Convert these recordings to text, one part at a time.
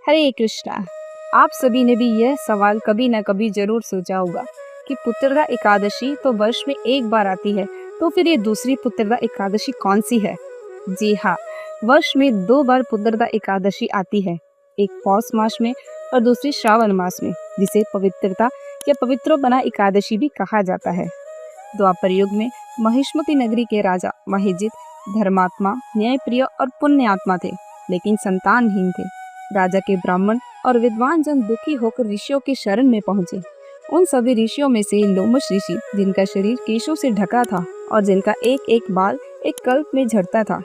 हरे कृष्णा। आप सभी ने भी यह सवाल कभी न कभी जरूर सोचा होगा कि पुत्रदा एकादशी तो वर्ष में एक बार आती है, तो फिर ये दूसरी पुत्रदा एकादशी कौन सी है? जी हाँ, वर्ष में 2 बार पुत्रदा एकादशी आती है, एक पौष मास में और दूसरी श्रावण मास में, जिसे पवित्रता या पवित्रोपना एकादशी भी कहा जाता है। द्वापर युग में महिष्मती नगरी के राजा महिजित धर्मात्मा, न्यायप्रिय और पुण्य आत्मा थे, लेकिन संतानहीन थे। राजा के ब्राह्मण और विद्वान जन दुखी होकर ऋषियों की शरण में पहुंचे। उन सभी ऋषियों में से लोमश ऋषि, जिनका शरीर केशों से ढका था और जिनका एक एक बाल एक कल्प में झड़ता था,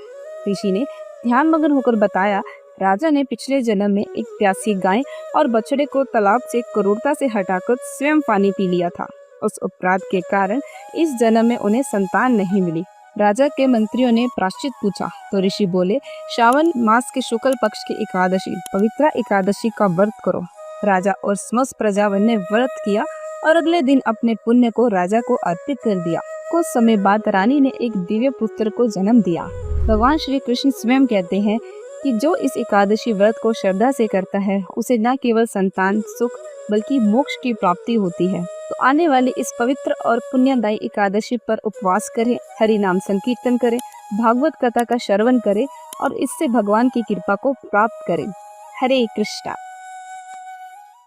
ऋषि ने ध्यान मग्न होकर बताया, राजा ने पिछले जन्म में एक प्यासी गाय और बछड़े को तालाब से क्रूरता से हटाकर स्वयं पानी पी लिया था। उस अपराध के कारण इस जन्म में उन्हें संतान नहीं मिली। राजा के मंत्रियों ने प्रायश्चित पूछा तो ऋषि बोले, श्रावण मास के शुक्ल पक्ष की एकादशी पवित्रा एकादशी का व्रत करो। राजा और समस्त प्रजावन ने व्रत किया और अगले दिन अपने पुण्य को राजा को अर्पित कर दिया। कुछ समय बाद रानी ने एक दिव्य पुत्र को जन्म दिया। भगवान श्री कृष्ण स्वयं कहते हैं कि जो इस एकादशी व्रत को श्रद्धा से करता है, उसे न केवल संतान सुख बल्कि मोक्ष की प्राप्ति होती है। तो आने वाली इस पवित्र और पुण्यदायी एकादशी पर उपवास करें, हरि नाम संकीर्तन करें, भागवत कथा का श्रवण करें और इससे भगवान की कृपा को प्राप्त करें। हरे कृष्णा।